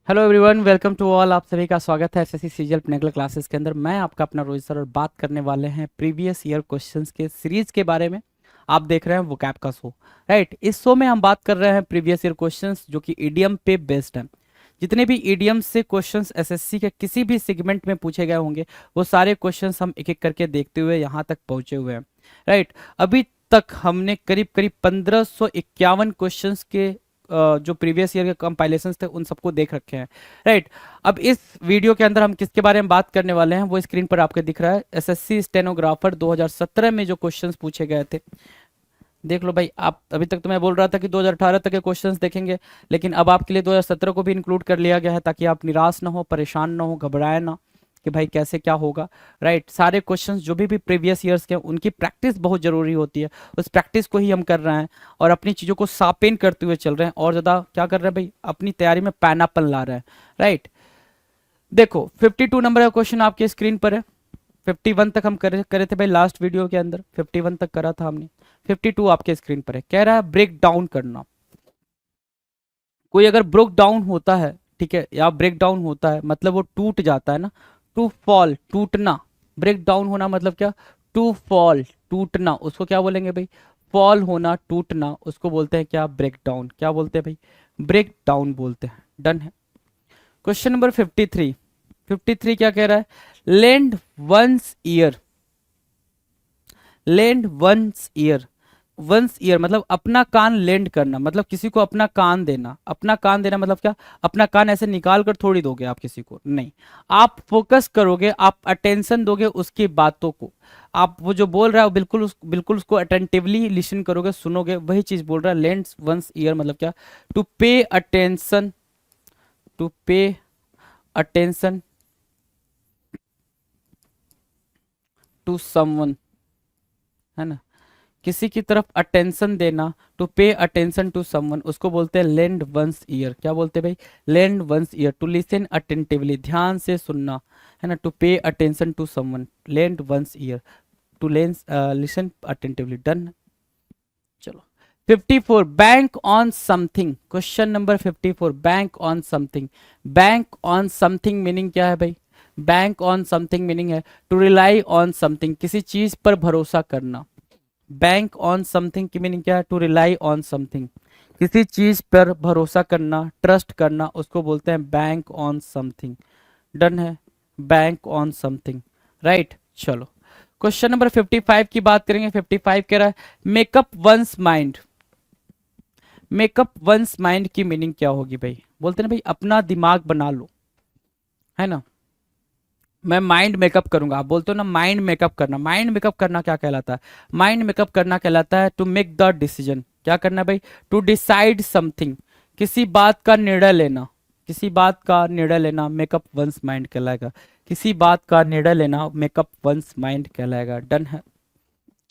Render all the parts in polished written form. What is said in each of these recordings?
Hello everyone, welcome to all. आप सभी का स्वागत है एसएससी सीजीएल पिनेकल क्लासेस के अंदर। मैं आपका अपना रोहित सर और बात करने वाले हैं प्रीवियस ईयर क्वेश्चंस के सीरीज के बारे में। आप देख रहे हैं वोकैब का शो, राइट। इस शो में हम बात कर रहे हैं प्रीवियस ईयर क्वेश्चंस जो कि ईडीएम पे बेस्ड हैं। जितने भी ईडीएम से क्वेश्चंस एसएससी के किसी भी सेगमेंट में पूछे गए होंगे, वो सारे क्वेश्चंस हम एक एक करके देखते हुए यहाँ तक पहुंचे हुए हैं, राइट। अभी तक हमने करीब करीब 1551 क्वेश्चंस के जो प्रीवियस ईयर के कंपाइलेशंस थे उन सबको देख रखे हैं, राइट। अब इस वीडियो के अंदर हम किसके बारे में बात करने वाले हैं वो स्क्रीन पर आपके दिख रहा है। एसएससी स्टेनोग्राफर 2017 में जो क्वेश्चंस पूछे गए थे, देख लो भाई। आप अभी तक तो मैं बोल रहा था कि 2018 तक के क्वेश्चंस देखेंगे, लेकिन अब आपके लिए 2017 को भी इंक्लूड कर लिया गया है ताकि आप निराश ना हो, परेशान ना हो, घबराए ना कि भाई कैसे क्या होगा, राइट। सारे क्वेश्चंस जो भी प्रीवियस ईयर्स के हैं, उनकी प्रैक्टिस बहुत जरूरी होती है। उस प्रैक्टिस को ही हम कर रहे हैं और अपनी चीज़ों को शार्पेन करते हुए चल रहे हैं और ज़्यादा क्या कर रहे हैं भाई, अपनी तैयारी में पैनापन ला रहे हैं, राइट। देखो 52 नंबर का क्वेश्चन आपके स्क्रीन पर है। 51 तक हम करे करे थे भाई लास्ट वीडियो के अंदर, 51 तक करा था हमने। 52 आपके स्क्रीन पर है, कह रहा है ब्रेक डाउन करना। कोई अगर ब्रेक डाउन होता है, ठीक है, या ब्रेक डाउन होता है मतलब वो टूट जाता है ना। टू फॉल, टूटना। ब्रेक डाउन होना मतलब क्या? टू फॉल, टूटना। उसको क्या बोलेंगे भाई? फॉल होना, टूटना, उसको बोलते हैं क्या? Break down. क्या बोलते हैं भाई? ब्रेक डाउन बोलते हैं। डन है। Question number 53। 53 क्या कह रहा है? Lend one's ear. Lend one's ear. One's ear मतलब अपना कान लेंड करना, मतलब किसी को अपना कान देना। अपना कान देना मतलब क्या? अपना कान ऐसे निकाल कर थोड़ी दोगे आप किसी को, नहीं। आप फोकस करोगे, आप अटेंशन दोगे उसकी बातों को। आप वो जो बोल रहा है वो बिल्कुल उसको अटेंटिवली लिसन करोगे, सुनोगे। वही चीज बोल रहा है लेंड वंस ईयर मतलब क्या? To pay attention, to pay attention to someone, है ना। किसी की तरफ अटेंशन देना, to pay attention to someone, उसको बोलते हैं लेंड वंस ईयर। क्या बोलते हैं भाई? Lend one's ear. To listen attentively, ध्यान से सुनना, है ना। To pay attention to someone, lend one's ear. To listen attentively. Done. चलो 54, bank on something. Question number 54, bank on something. Bank on something meaning क्या है भाई? बैंक ऑन समथिंग मीनिंग है टू रिलाई ऑन समथिंग, किसी चीज पर भरोसा करना। बैंक ऑन समथिंग की मीनिंग क्या है? टू रिलाई ऑन समथिंग, किसी चीज पर भरोसा करना, ट्रस्ट करना, उसको बोलते हैं बैंक ऑन समथिंग। डन है। Bank on something, right. चलो क्वेश्चन नंबर 55 की बात करेंगे। 55 कह रहा है makeup once mind. Makeup once mind की मीनिंग क्या होगी भाई? बोलते हैं ना भाई अपना दिमाग बना लो, है ना। मैं माइंड मेकअप करूंगा, आप बोलते हो ना माइंड मेकअप करना। माइंड मेकअप करना क्या कहलाता है? माइंड मेकअप करना कहलाता है टू मेक द डिसीजन। क्या करना है भाई? टू डिसाइड समथिंग, किसी बात का निर्णय लेना। किसी बात का निर्णय लेना मेकअप वंस माइंड कहलाएगा। किसी बात का निर्णय लेना मेकअप वंस माइंड कहलाएगा। डन है।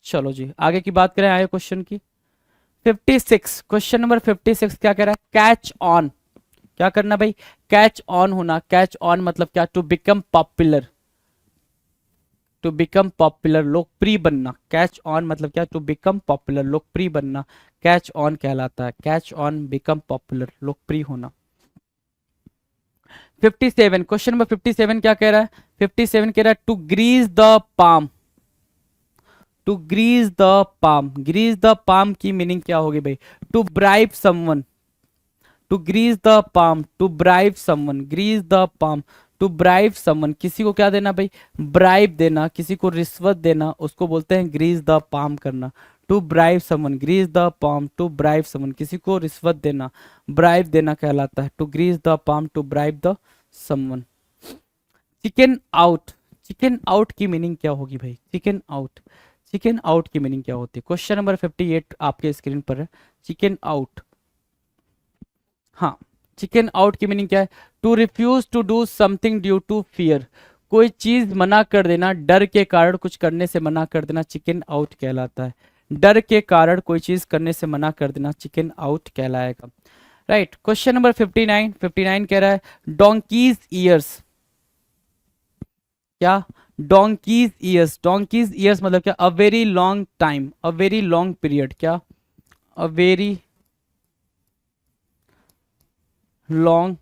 चलो जी आगे की बात करें, आगे क्वेश्चन की। 56, क्वेश्चन नंबर 56 क्या कह रहा है? Catch on. क्या करना भाई? कैच ऑन होना। कैच ऑन मतलब क्या? To become popular. To become popular, लोकप्रिय बनना। कैच ऑन मतलब क्या? टू बिकम पॉपुलर, लोकप्रिय बनना। कैच ऑन कहलाता है। कैच ऑन, बिकम पॉपुलर, लोकप्रिय होना। 57, क्वेश्चन नंबर 57 क्या कह रहा है? 57 कह रहा है to grease the palm. To grease the palm. Grease the palm की मीनिंग क्या होगी भाई? To bribe someone. To grease the palm, to bribe someone. Grease the palm, to bribe someone, किसी को क्या देना भाई? ब्राइब देना, किसी को रिश्वत देना, उसको बोलते हैं ग्रीज द पाम करना। To bribe someone, grease the palm, to bribe someone, किसी को रिश्वत देना, ब्राइब देना कहलाता है। To grease the palm, to bribe the someone. Chicken out. Chicken out की मीनिंग क्या होगी भाई? Chicken out. चिकन आउट की मीनिंग क्या होती है? क्वेश्चन नंबर 58 आपके स्क्रीन पर है। चिकन आउट, हाँ। चिकन आउट की मीनिंग क्या है? To refuse to do something due to fear. कोई चीज मना कर देना, डर के कारण कुछ करने से मना कर देना, चिकन आउट कहलाता है। डर के कारण कोई चीज करने से मना कर देना, चिकन आउट कहलाएगा, राइट। Question number 59। 59 कह रहा है डोंकीज ईयर्स। क्या? Donkey's years. डोंकीज ईयर्स मतलब क्या? A very long time, a very long period. क्या? अ वेरी लॉन्ग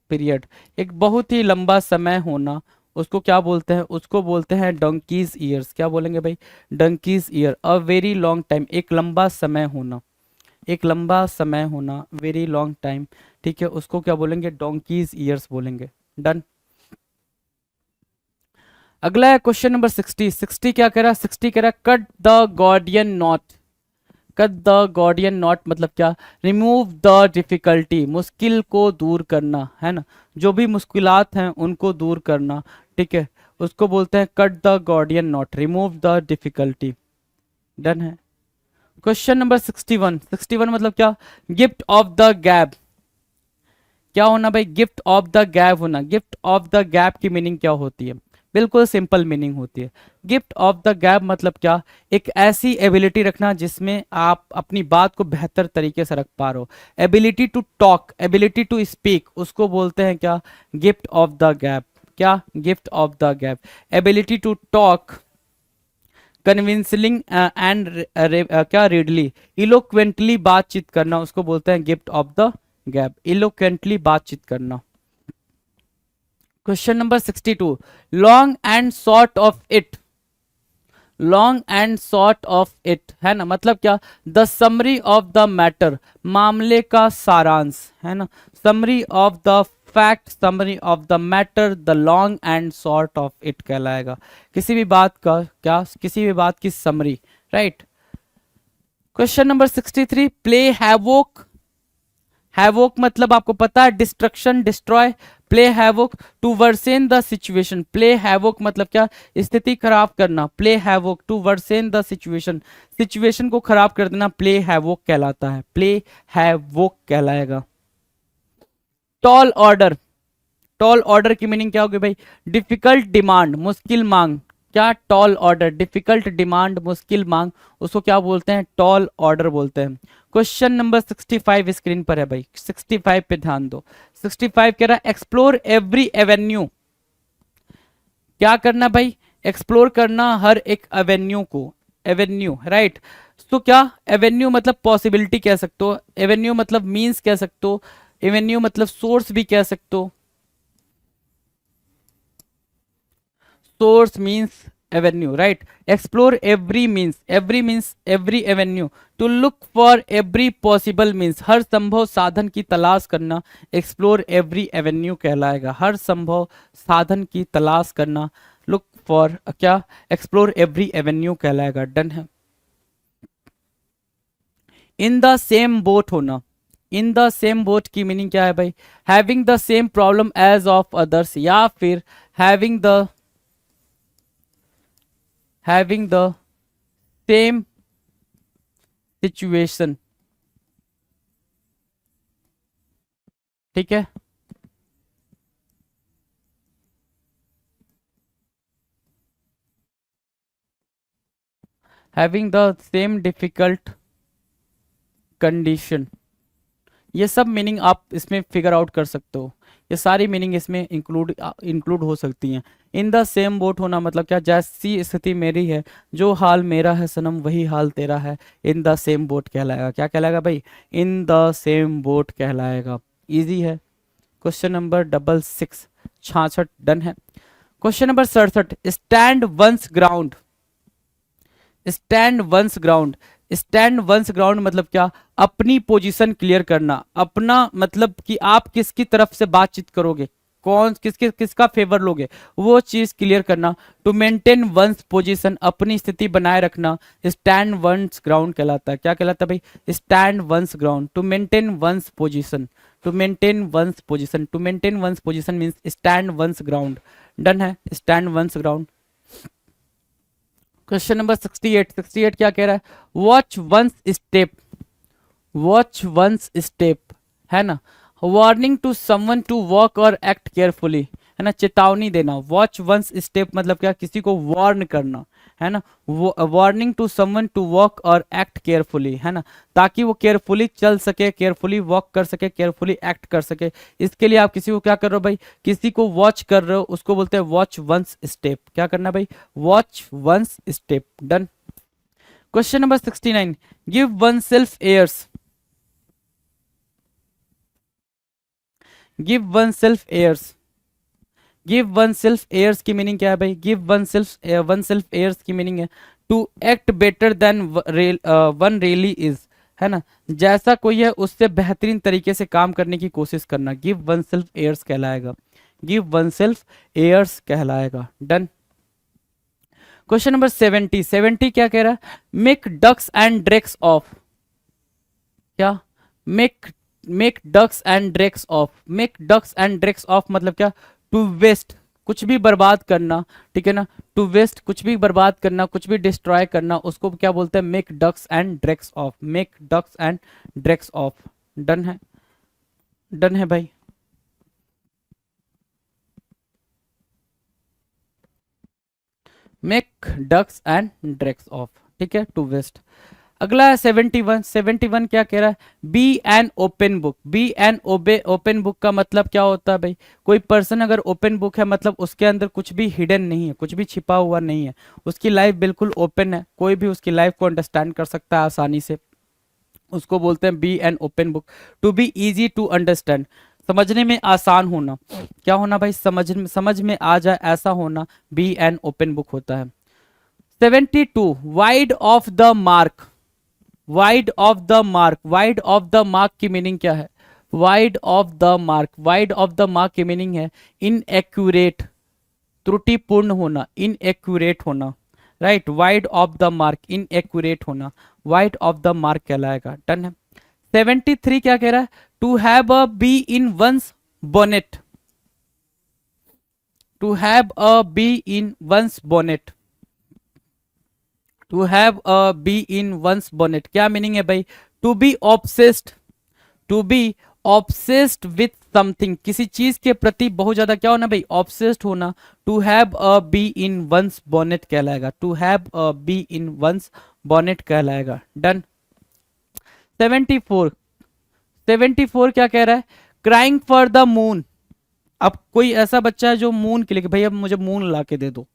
पीरियड, एक बहुत ही लंबा समय होना, उसको क्या बोलते हैं, उसको बोलते हैं डंकीज ईयर्स। क्या बोलेंगे भाई, डंकीज ईयर। अ वेरी लॉन्ग टाइम, एक लंबा समय होना, एक लंबा समय होना, वेरी लॉन्ग टाइम, ठीक है, उसको क्या बोलेंगे, डोंकीज ईयर्स बोलेंगे। डन। अगला है क्वेश्चन नंबर 60। 60 क्या कह रहा है, 60 कह रहा है cut the Gordian not. Cut the Gordian not मतलब क्या, रिमूव द डिफिकल्टी, मुश्किल को दूर करना, है ना, जो भी मुश्किलात हैं उनको दूर करना, ठीक है, उसको बोलते हैं cut the Gordian knot, remove the difficulty. Done है। Question number 61। 61 मतलब क्या, गिफ्ट ऑफ द गैप। क्या होना भाई, गिफ्ट ऑफ द गैप होना। गिफ्ट ऑफ द गैप की मीनिंग क्या होती है, बिल्कुल सिंपल मीनिंग होती है। गिफ्ट ऑफ द गैप मतलब क्या, एक ऐसी एबिलिटी रखना जिसमें आप अपनी बात को बेहतर तरीके से रख पा रहे हो। Ability to talk, ability to speak, उसको बोलते हैं क्या, गिफ्ट ऑफ द गैप। क्या, gift of the gap. Ability to talk convincing and क्या रीडली, इलोक्वेंटली बातचीत करना, उसको बोलते हैं gift of the gap, eloquently बातचीत करना। Question number 62। Long and short of it. Long and short of it है ना, मतलब क्या, the summary of the matter, मामले का सारांश, है ना, summary of the fact, summary of the matter, the long and short of it कहलाएगा। किसी भी बात का क्या, किसी भी बात की summary, right. Question number 63। Play havoc. Havoc मतलब आपको पता है destruction, destroy. Play havoc to worsen the situation. Play havoc मतलब क्या, स्थिति खराब करना। Play havoc to worsen the situation, situation को खराब कर देना, प्ले हैवोक कहलाता है, प्ले हैवोक कहलाएगा। Tall order. टॉल ऑर्डर की मीनिंग क्या होगी भाई, डिफिकल्ट डिमांड, मुश्किल मांग। क्या, टॉल ऑर्डर, डिफिकल्ट डिमांड, मुश्किल मांग, उसको क्या बोलते हैं, टॉल ऑर्डर बोलते हैं। क्वेश्चन नंबर 65 स्क्रीन पर है भाई, 65 पे ध्यान दो। 65 कह रहा है एक्सप्लोर एवरी एवेन्यू। क्या करना भाई, एक्सप्लोर करना हर एक एवेन्यू को, एवेन्यू, राइट। तो क्या, एवेन्यू मतलब पॉसिबिलिटी कह सकते हो, एवेन्यू मतलब मीन्स कह सकते हो, एवेन्यू मतलब सोर्स भी कह सकते हो। Source means avenue, right. Explore every means, every means every avenue, to look for every possible means, हर संभव साधन की तलाश करना, एक्सप्लोर एवरी एवेन्यू कहलाएगा, हर संभव साधन की तलाश करना, लुक फॉर क्या, एक्सप्लोर एवरी एवेन्यू कहलाएगा। डन है। इन द सेम बोट होना। इन द सेम बोट की मीनिंग क्या है भाई, having the same problem as of others, या फिर having the having the same situation, ठीक है। having the same difficult condition, ये सब मीनिंग आप इसमें फिगर आउट कर सकते हो, ये सारी मीनिंग इसमें इंक्लूड हो सकती हैं। इन द सेम बोट होना मतलब क्या, जैसी स्थिति मेरी है, जो हाल मेरा है सनम वही हाल तेरा है, इन द सेम बोट कहलाएगा। क्या कहलाएगा भाई, इन द सेम बोट कहलाएगा। इजी है। क्वेश्चन नंबर 66, 66 डन है। Question number 67। Stand one's ground. Stand one's ground, stand one's ground मतलब क्या, अपनी पोजीशन क्लियर करना, अपना मतलब कि आप किसकी तरफ से बातचीत करोगे, कौन किसके किसका फेवर लोगे, वो चीज क्लियर करना। टू मेंटेन वंस पोजीशन, अपनी स्थिति बनाए रखना, स्टैंड वंस ग्राउंड कहलाता है। क्या कहलाता है भाई, stand one's ground, to maintain one's position, to maintain one's position, to maintain one's position means stand one's ground. Done है, stand one's ground. Question number 68। 68 क्या कह रहा है, watch one's step. Watch one's step है ना, warning to someone to walk और act carefully, है ना, चेतावनी देना। वॉच वंस स्टेप मतलब क्या, किसी को वार्न करना, है ना, warning to someone to walk और एक्ट केयरफुली, है ना, ताकि वो केयरफुली चल सके, केयरफुली वॉक कर सके, केयरफुली एक्ट कर सके। इसके लिए आप किसी को क्या कर रहे हो भाई, किसी को वॉच कर रहे हो, उसको बोलते हैं वॉच वंस स्टेप। क्या करना भाई, watch one's step. Done. Question number 69। Give oneself airs. Give oneself airs, give oneself airs की मीनिंग क्या है भाई? गिव वन सेल्फ एयर्स की मीनिंग है to act better than one really is, है ना, जैसा कोई है उससे बेहतरीन तरीके से काम करने की कोशिश करना, गिव वन सेल्फ एयर्स कहलाएगा, गिव वन सेल्फ एयर्स कहलाएगा। डन। क्वेश्चन नंबर 70, 70 क्या कह रहा है? Make ducks and drakes of, क्या? Make make ducks and drakes of, make ducks and drakes of मतलब क्या? टू वेस्ट, कुछ भी बर्बाद करना, ठीक है ना, टू वेस्ट कुछ भी बर्बाद करना, कुछ भी डिस्ट्रॉय करना, उसको क्या बोलते हैं? Make ducks and drakes of, make ducks and drakes of. Done है, डन है भाई। Make ducks and drakes of, ठीक है, टू वेस्ट। अगला है 71, 71 क्या कह रहा है? Be an open book, be an open book का मतलब क्या होता है भाई? कोई पर्सन अगर ओपन बुक है मतलब उसके अंदर कुछ भी हिडन नहीं है, कुछ भी छिपा हुआ नहीं है, उसकी लाइफ बिल्कुल ओपन है, कोई भी उसकी लाइफ को अंडरस्टैंड कर सकता है आसानी से, उसको बोलते हैं be an open book. To be easy to understand, समझने में आसान होना, क्या होना भाई? समझ में आ जाए ऐसा होना, बी एन ओपन बुक होता है। 72, wide of the mark, wide of the mark, wide of the mark की मीनिंग क्या है? Wide of the mark, wide of the mark की मीनिंग है इनएक्यूरेट, त्रुटिपूर्ण होना, इनएक्यूरेट होना, right, wide of the mark, inaccurate होना, वाइड ऑफ द मार्क कहलाएगा। डन है। 73 क्या कह रहा है? To have a bee in one's bonnet, to have a bee in one's bonnet, to have a bee in one's bonnet क्या meaning है भाई? To be obsessed, to be obsessed with something, किसी चीज के प्रति बहुत ज्यादा क्या होना भाई? ऑब्सेस्ड होना, to have a bee in one's bonnet कहलाएगा, to have a bee in one's bonnet कहलाएगा। डन। 74, 74 क्या कह रहा है? क्राइंग फॉर द मून, अब कोई ऐसा बच्चा है जो मून के लिए कि भाई अब मुझे मून ला के दे दो,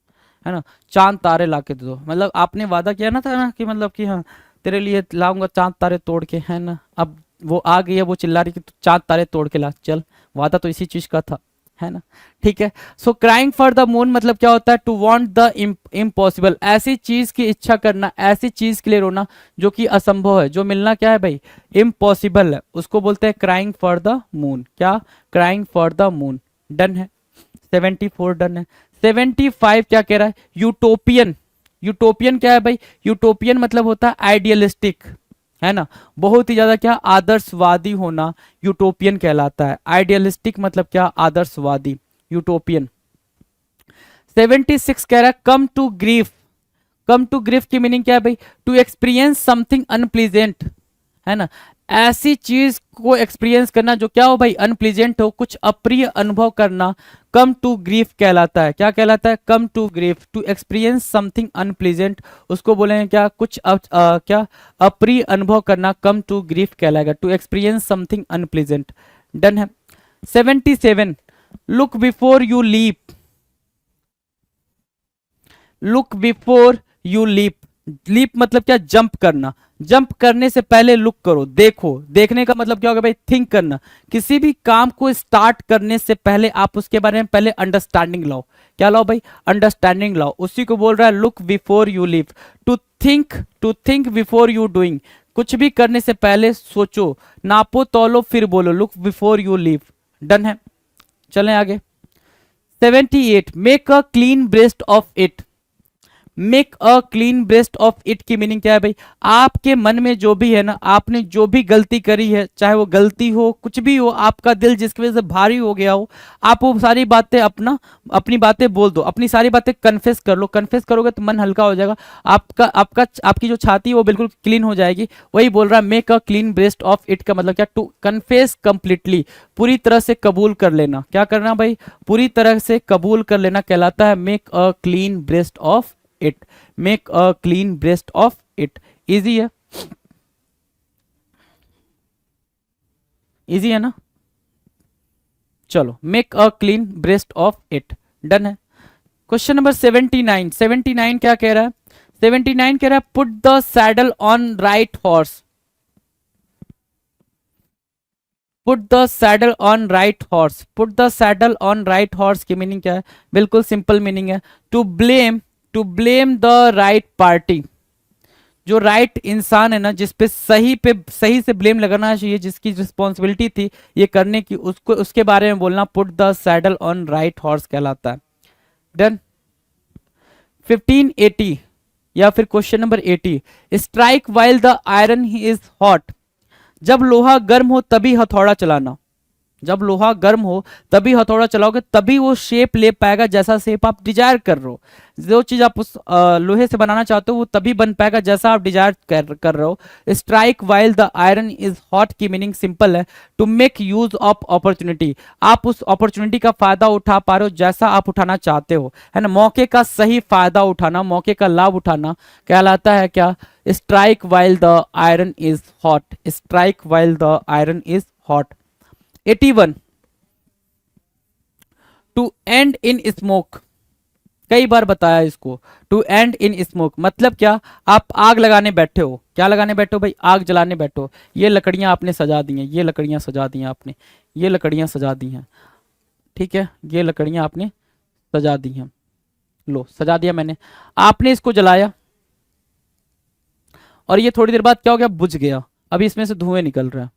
है ना, चांद तारे ला के दे दो, मतलब आपने वादा किया ना था ना कि मतलब कि हाँ तेरे लिए लाऊंगा चांद तारे तोड़ के, है ना, अब वो आ गई है, वो चिल्ला रही कि तू चांद तारे तोड़ के ला, चल, वादा तो इसी चीज का था, है ना, ठीक है। सो क्राइंग फॉर द मून मतलब क्या होता है? टू वांट द इम्पॉसिबल, ऐसी चीज की इच्छा करना, ऐसी चीज के लिए रोना जो कि असंभव है, जो मिलना क्या है भाई? इम्पॉसिबल है, उसको बोलते हैं क्राइंग फॉर द मून, क्या? Crying for the moon. Done है, 74 डन है। 75 क्या कह रहा है? यूटोपियन, यूटोपियन क्या है भाई? यूटोपियन मतलब होता है आइडियलिस्टिक, है ना, बहुत ही ज्यादा क्या? आदर्शवादी होना यूटोपियन कहलाता है। आइडियलिस्टिक मतलब क्या? आदर्शवादी, यूटोपियन। 76 कह रहा है come to grief, come to grief की मीनिंग क्या है भाई? टू एक्सपीरियंस समथिंग अनप्लीजेंट, है ना, ऐसी चीज को एक्सपीरियंस करना जो क्या हो भाई? अनप्लीजेंट हो, कुछ अप्रिय अनुभव करना, कम टू ग्रीफ कहलाता है। क्या कहलाता है? Come to grief, to experience something unpleasant, उसको बोलेंगे क्या? कुछ क्या? अप्रिय अनुभव करना, कम टू ग्रीफ कहलाएगा, to experience something unpleasant. Done है। 77, look before you leap, look before you leap, leap मतलब क्या? जंप करना, जंप करने से पहले लुक करो, देखो, देखने का मतलब क्या होगा भाई? थिंक करना, किसी भी काम को स्टार्ट करने से पहले आप उसके बारे में पहले अंडरस्टैंडिंग लाओ, क्या लाओ भाई? अंडरस्टैंडिंग लाओ, उसी को बोल रहा है look before you leave. To think, to think before you doing, कुछ भी करने से पहले सोचो, नापो तौलो फिर बोलो, look before you leave. Done है, चलें आगे। 78, make a clean breast of it, make a clean breast of it की मीनिंग क्या है भाई? आपके मन में जो भी है ना, आपने जो भी गलती करी है, चाहे वो गलती हो, कुछ भी हो, आपका दिल जिसकी वजह से भारी हो गया हो, आप वो सारी बातें अपनी बातें बोल दो, अपनी सारी बातें कन्फेस कर लो, कन्फेस करोगे तो मन हल्का हो जाएगा, आपकी जो छाती है वो बिल्कुल क्लीन हो जाएगी। वही बोल रहा है make a clean breast of it का मतलब क्या? टू कन्फेस कंप्लीटली, पूरी तरह से कबूल कर लेना, क्या करना भाई? पूरी तरह से कबूल कर लेना कहलाता है make a clean breast of it, make a clean breast of it. Easy है, इजी है ना, चलो, make a clean breast of it. Done है। क्वेश्चन नंबर 79, 79 क्या कह रहा है? 79 कह रहा है put the saddle on right horse, put the saddle on right horse, put the saddle on right horse की मीनिंग क्या है? बिल्कुल सिंपल मीनिंग है, to blame the right party. जो राइट इंसान है ना, जिस पे सही से ब्लेम लगाना चाहिए, जिसकी रिस्पॉन्सिबिलिटी थी ये करने की, उसको उसके बारे में बोलना put the saddle on right horse कहलाता है। डन। 1580 या फिर question number 80, strike while the iron is hot. जब लोहा गर्म हो तभी हथौड़ा चलाना, जब लोहा गर्म हो तभी हथौड़ा चलाओगे, तभी वो शेप ले पाएगा जैसा शेप आप डिजायर कर रहे हो। जो चीज आप उस लोहे से बनाना चाहते हो वो तभी बन पाएगा जैसा आप डिजायर कर रहे हो। Strike while the iron is hot की मीनिंग सिंपल है, to make use of opportunity. आप उस अपॉर्चुनिटी का फायदा उठा पा रहे हो जैसा आप उठाना चाहते हो, है ना। मौके का सही फायदा उठाना, मौके का लाभ उठाना कहलाता है क्या? Strike while the iron is hot, strike while the iron is hot. 81, to end in smoke. कई बार बताया इसको, टू एंड इन स्मोक मतलब क्या? आप आग लगाने बैठे हो, क्या लगाने बैठे हो भाई? आग जलाने बैठे हो। ये लकड़ियां आपने सजा दी हैं, ये लकड़ियां सजा दी हैं आपने, ये लकड़ियां सजा दी हैं, ठीक है, ये लकड़ियां आपने सजा दी हैं। लो सजा दिया मैंने, आपने इसको जलाया और ये थोड़ी देर बाद क्या हो गया? बुझ गया। अभी इसमें से धुएं निकल रहा है,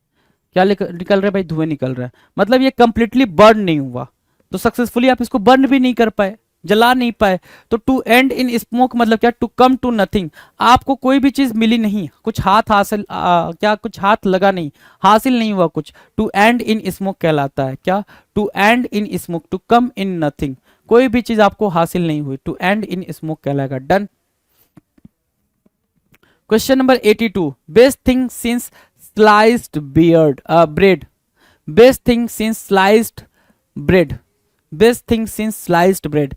क्या निकल रहा है भाई? धुएं निकल रहा है, मतलब ये कंप्लीटली बर्न नहीं हुआ, तो सक्सेसफुली आप इसको बर्न भी नहीं कर पाए, जला नहीं पाए। तो टू एंड इन स्मोक मतलब क्या? To come to nothing. आपको कोई भी चीज मिली नहीं, कुछ हाथ हासिल क्या कुछ हाथ लगा नहीं, हासिल नहीं हुआ कुछ, टू एंड इन स्मोक कहलाता है क्या? To end in smoke, to come in nothing, कोई भी चीज आपको हासिल नहीं हुई, टू एंड इन स्मोक कहलाएगा। Done. Question number 82, best thing since sliced bread, best thing since sliced bread, best thing since sliced bread.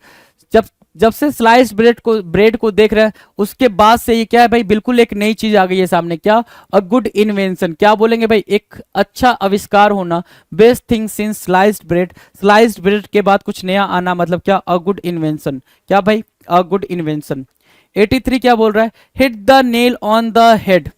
जब जब से स्लाइस्ड ब्रेड को देख रहे हैं उसके बाद से ये क्या है भाई? बिल्कुल एक नई चीज आ गई है सामने, क्या? A good invention. क्या बोलेंगे भाई? एक अच्छा आविष्कार होना। Best thing since sliced bread, sliced bread के बाद कुछ नया आना मतलब क्या? A good invention. क्या भाई? A good invention. 83 क्या बोल रहा है? Hit the nail on the head,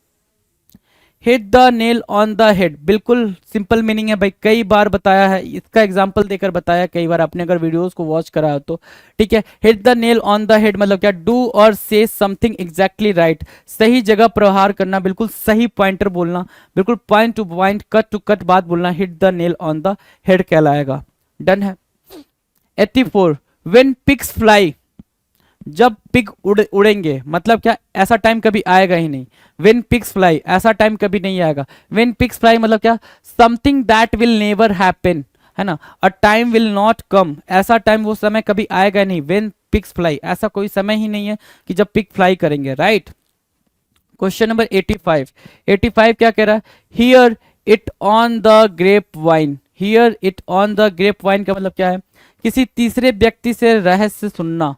hit the nail on the head, बिल्कुल सिंपल मीनिंग है भाई, कई बार बताया है, इसका एग्जांपल देकर बताया कई बार आपने अगर वीडियोस को वॉच करा हो तो, ठीक है। Hit the nail on the head मतलब क्या? डू और से समथिंग एग्जैक्टली राइट, सही जगह प्रहार करना, बिल्कुल सही पॉइंटर बोलना, बिल्कुल point to point, cut to cut बात बोलना, hit the nail on the head कहलाएगा। डन है। 84, व्हेन पिग्स फ्लाई, जब पिग उड़ेंगे मतलब क्या? ऐसा टाइम कभी आएगा ही नहीं। व्हेन पिग्स फ्लाई, ऐसा टाइम कभी नहीं आएगा। व्हेन पिग्स फ्लाई मतलब क्या? Something that will never happen, है ना। A time will not come, ऐसा टाइम, वो समय कभी आएगा नहीं। व्हेन पिग्स फ्लाई, ऐसा कोई समय ही नहीं है कि जब पिग फ्लाई करेंगे, राइट। क्वेश्चन नंबर 85, 85 क्या कह रहा है? Hear it on the grapevine, hear it on the grapevine का मतलब क्या है? किसी तीसरे व्यक्ति से रहस्य सुनना।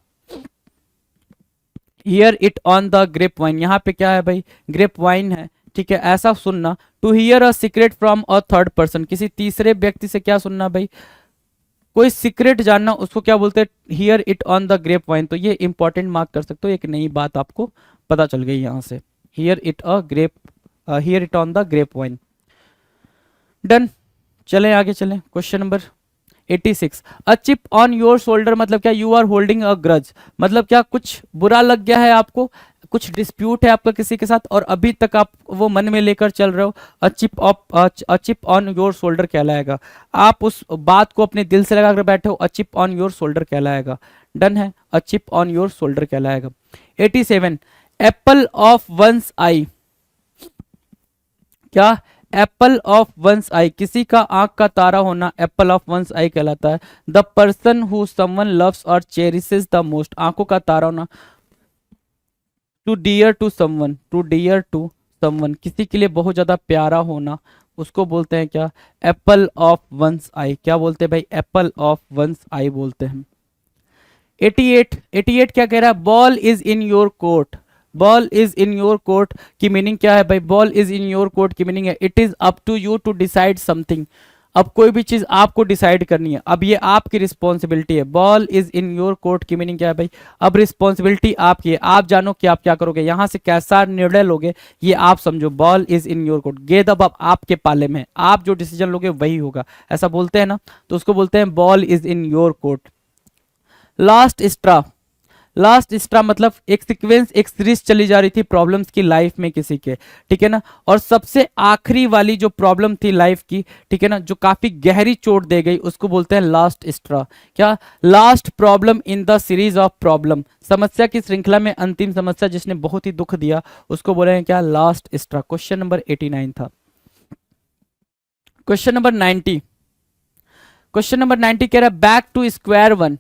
Hear it on the grapevine, यहाँ पे क्या है भाई? ग्रेप वाइन है, ठीक है, ऐसा सुनना। To hear a secret from a third person, किसी तीसरे व्यक्ति से क्या सुनना भाई? कोई सीक्रेट जानना, उसको क्या बोलते हैं? Hear it on the grapevine. तो ये इंपॉर्टेंट मार्क कर सकते हो, एक नई बात आपको पता चल गई यहाँ से। Hear it a grape, hear it on the grapevine. Done. चलें आगे चलें। Question number 86, a chip on your shoulder मतलब क्या? You are holding a grudge, मतलब क्या? कुछ बुरा लग गया है आपको, कुछ डिस्प्यूट है आपका किसी के साथ और अभी तक आप वो मन में लेकर चल रहे हो। अ चिप ऑन योर शोल्डर कहलाएगा। आप उस बात को अपने दिल से लगा कर बैठे हो, अ चिप ऑन योर शोल्डर कहलाएगा। डन है, अ चिप ऑन योर शोल्डर कहलाएगा। 87, एप्पल ऑफ वंस आई, क्या? एप्पल ऑफ वंस आई, किसी का आंख का तारा होना एप्पल ऑफ वंस आई कहलाता है। The person who someone loves और चेरिसेस द मोस्ट, आंखों का तारा होना। To dear to someone, to dear to someone, किसी के लिए बहुत ज्यादा प्यारा होना, उसको बोलते हैं क्या? Apple of one's eye. क्या बोलते हैं भाई? एप्पल ऑफ वंस आई बोलते हैं। 88, 88 क्या कह रहा है? Ball is in your court, ball is in your court की मीनिंग क्या है भाई? Ball is in your court की मीनिंग है it is up to you to decide something, अब कोई भी चीज आपको डिसाइड करनी है, अब ये आपकी रिस्पॉन्सिबिलिटी है। Ball is in your court की मीनिंग क्या है भाई, अब रिस्पॉन्सिबिलिटी आपकी है, आप जानो कि आप क्या करोगे, यहां से कैसा निर्णय लोगे ये आप समझो। Ball is in your court, गेंद अब आपके पाले में है, आप जो डिसीजन लोगे वही होगा, ऐसा बोलते हैं ना, तो उसको बोलते हैं ball is in your court. Last straw, last straw मतलब एक सीक्वेंस, एक सीरीज चली जा रही थी प्रॉब्लम्स की लाइफ में किसी के, ठीक है ना, और सबसे आखिरी वाली जो प्रॉब्लम थी लाइफ की, ठीक है ना, जो काफी गहरी चोट दे गई, उसको बोलते हैं लास्ट स्ट्रा। क्या, last problem in the series of problem, समस्या की श्रृंखला में अंतिम समस्या जिसने बहुत ही दुख दिया, उसको बोले हैं क्या, लास्ट स्ट्रा। क्वेश्चन नंबर 89 था। क्वेश्चन नंबर 90, क्वेश्चन नंबर 90 कह रहा है back to square one.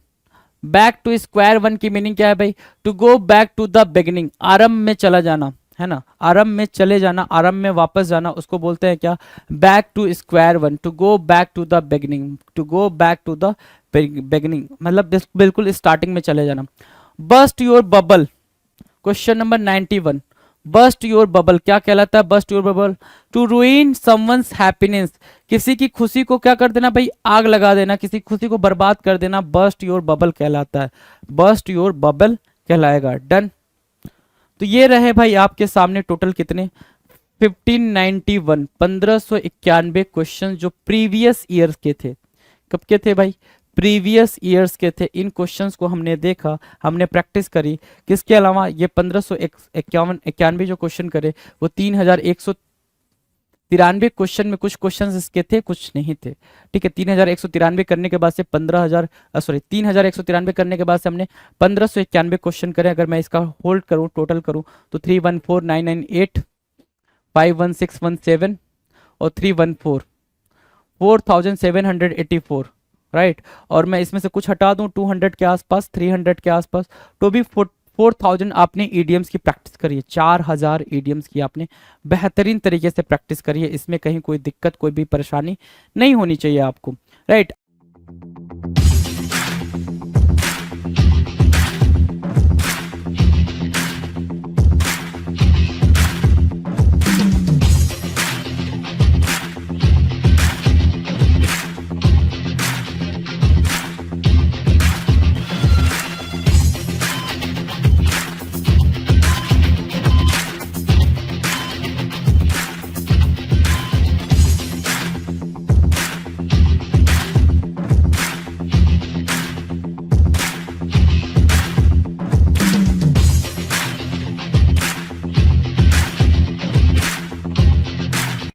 Back to square one की मीनिंग क्या है भाई, to go back to the beginning, आरंभ में चला जाना, है ना, आरंभ में चले जाना, आरंभ में वापस जाना, उसको बोलते हैं क्या, back to square one, to go back to the beginning, to go back to the beginning मतलब बिल्कुल स्टार्टिंग में चले जाना। Bust your bubble, question number 91, bust your bubble क्या कहलाता है, bust your bubble, to ruin someone's happiness, किसी की खुशी को क्या कर देना भाई, आग लगा देना, किसी की खुशी को बर्बाद कर देना, बस्ट योर बबल कहलाता है, बस्ट योर बबल कहलाएगा। डन। तो ये रहे भाई आपके सामने टोटल कितने, 1591, 1591 क्वेश्चन जो प्रीवियस ईयर के थे। कब के थे भाई, प्रीवियस ईयर्स के थे। इन क्वेश्चंस को हमने देखा, हमने प्रैक्टिस करी, किसके अलावा ये 1591 जो क्वेश्चन करे वो 3193 क्वेश्चन में कुछ क्वेश्चंस इसके थे कुछ नहीं थे, ठीक है। 3193 करने के बाद से 3193 करने के बाद से हमने 1591 क्वेश्चन करे। अगर मैं इसका होल्ड करूं, टोटल करूं तो 314998, 51617 और 314, 4784, राइट। और मैं इसमें से कुछ हटा दूं 200 के आसपास, 300 के आसपास, तो भी 4000 आपने ईडीएम्स की प्रैक्टिस करी है, 4000 ईडीएम्स की आपने बेहतरीन तरीके से प्रैक्टिस करी है। इसमें कहीं कोई दिक्कत, कोई भी परेशानी नहीं होनी चाहिए आपको, राइट।